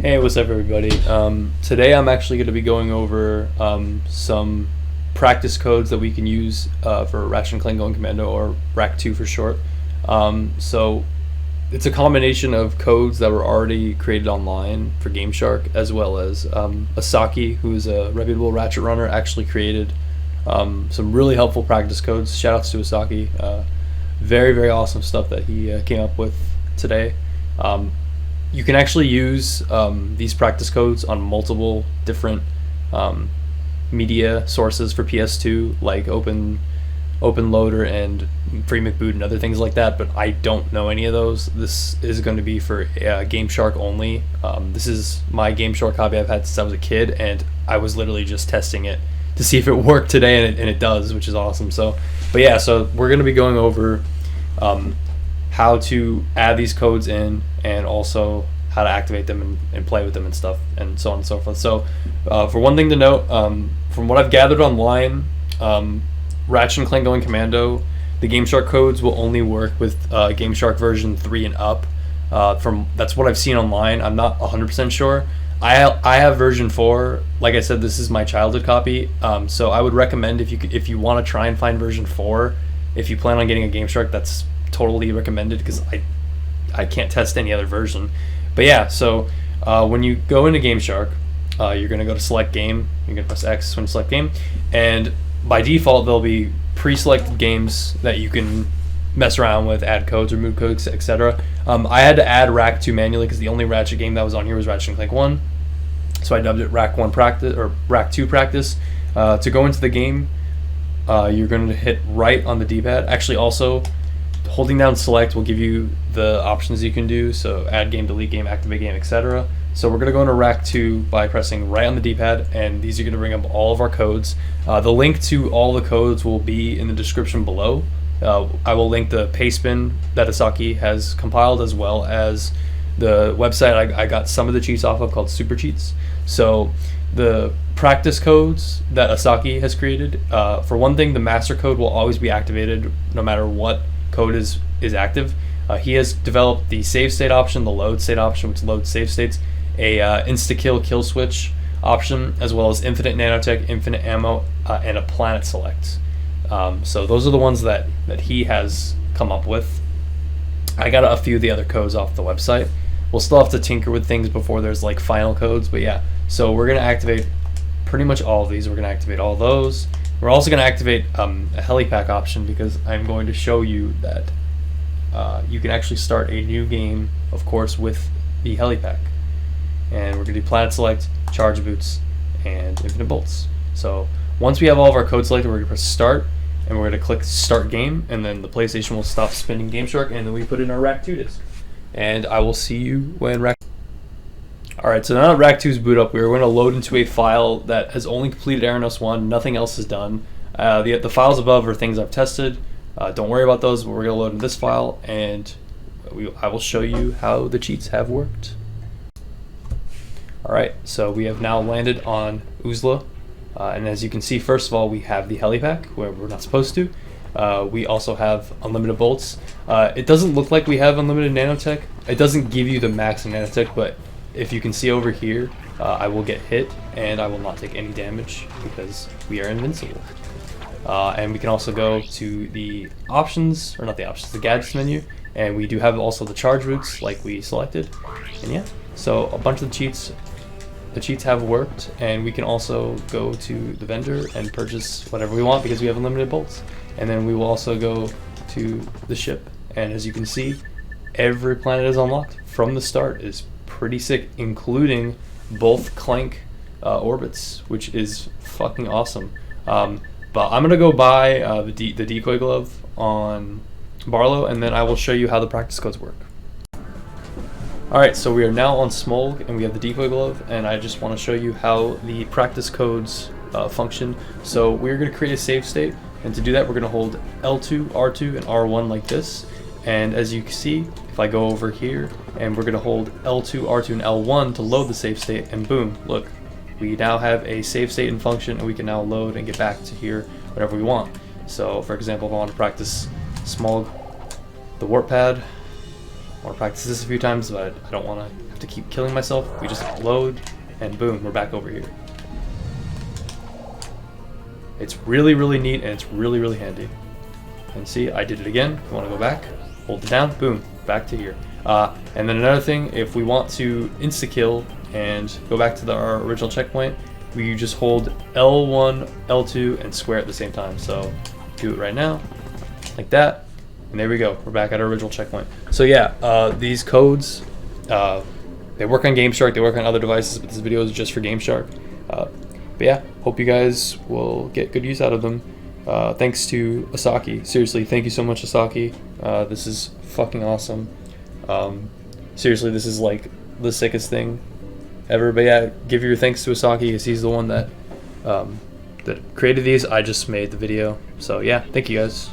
Hey, what's up, everybody? Today I'm actually going to be going over some practice codes that we can use for RaC Going Commando, or RaC2 for short. So it's a combination of codes that were already created online for GameShark, as well as Isaki, who's a reputable ratchet runner, actually created some really helpful practice codes. Shoutouts to Isaki. Very, very awesome stuff that he came up with today. You can actually use these practice codes on multiple different media sources for PS2, like OpenLoader and Free McBoot and other things like that, but I don't know any of those. This is going to be for GameShark only. This is my GameShark hobby I've had since I was a kid, and I was literally just testing it to see if it worked today, and it does, which is awesome. So we're going to be going over how to add these codes in, and also how to activate them and play with them and stuff, and so on and so forth. So for one thing to note, from what I've gathered online, RaC Going Commando, the GameShark codes will only work with GameShark version 3 and up. That's what I've seen online. I'm not 100% sure. I have version 4. Like I said, this is my childhood copy. So I would recommend, if you want to try and find version 4, if you plan on getting a GameShark, that's totally recommended, because I can't test any other version. But yeah, so when you go into GameShark, you're going to go to select game. You're going to press X when you select game, and by default there'll be pre-selected games that you can mess around with, add codes, remove codes, etc. I had to add RaC2 manually because the only Ratchet game that was on here was RaC 1, so I dubbed it RaC1 practice, or RaC2 practice. To go into the game, you're going to hit right on the D-pad. Actually, also holding down select will give you the options you can do, so add game, delete game, activate game, etc. So we're going to go into RaC2 by pressing right on the D-pad, and these are going to bring up all of our codes. The link to all the codes will be in the description below. I will link the pastebin that Isaki has compiled, as well as the website I got some of the cheats off of, called Super Cheats. So the practice codes that Isaki has created, for one thing, the master code will always be activated no matter what code is active. He has developed the save state option, the load state option, which loads save states, a insta-kill switch option, as well as infinite nanotech, infinite ammo, and a planet select. So those are the ones that he has come up with. I got a few of the other codes off the website. We'll still have to tinker with things before there's like final codes, but yeah. So we're gonna activate pretty much all of these. We're gonna activate all those. We're also gonna activate a helipack option, because I'm going to show you that you can actually start a new game, of course, with the helipack. And we're gonna do planet select, charge boots, and infinite bolts. So once we have all of our codes selected, we're gonna press start, and we're gonna click start game, and then the PlayStation will stop spinning GameShark, and then we put in our RaC2 disc. And I will see you when RaC. Alright, so now that RaC2 is boot up, we're going to load into a file that has only completed Aranos 1, nothing else is done. The files above are things I've tested. Don't worry about those, but we're going to load in this file, and I will show you how the cheats have worked. Alright, so we have now landed on Uzla, and as you can see, first of all, we have the helipack, where we're not supposed to. We also have unlimited bolts. It doesn't look like we have unlimited nanotech. It doesn't give you the max nanotech, but if you can see over here, I will get hit, and I will not take any damage because we are invincible. And we can also go to the options, or not the options, the gadgets menu, and we do have also the charge routes like we selected. And yeah, so a bunch of the cheats have worked, and we can also go to the vendor and purchase whatever we want because we have unlimited bolts. And then we will also go to the ship, and as you can see, every planet is unlocked from the start. Is pretty sick, including both Clank orbits, which is fucking awesome. But I'm gonna go buy the decoy glove on Barlow, and then I will show you how the practice codes work. Alright, so we are now on Smolg, and we have the decoy glove, and I just want to show you how the practice codes function. So we're going to create a save state, and to do that we're going to hold L2, R2, and R1 like this. And as you can see, if I go over here, and we're going to hold L2, R2, and L1 to load the save state, and boom, look, we now have a save state in function, and we can now load and get back to here whatever we want. So for example, if I want to practice Smolg, the warp pad, I want to practice this a few times, but I don't want to have to keep killing myself, we just load, and boom, we're back over here. It's really, really neat, and it's really, really handy. And see, I did it again. I want to go back, hold it down, boom, back to here. And then another thing, if we want to insta-kill and go back to our original checkpoint, we just hold L1, L2, and square at the same time. So do it right now, like that, and there we go. We're back at our original checkpoint. So yeah, these codes, they work on GameShark, they work on other devices, but this video is just for GameShark. But yeah, hope you guys will get good use out of them. Thanks to Isaki. Seriously, thank you so much, Isaki. This is fucking awesome. Seriously, this is like the sickest thing ever. But yeah, give your thanks to Isaki, because he's the one that that created these. I just made the video. So yeah, thank you guys.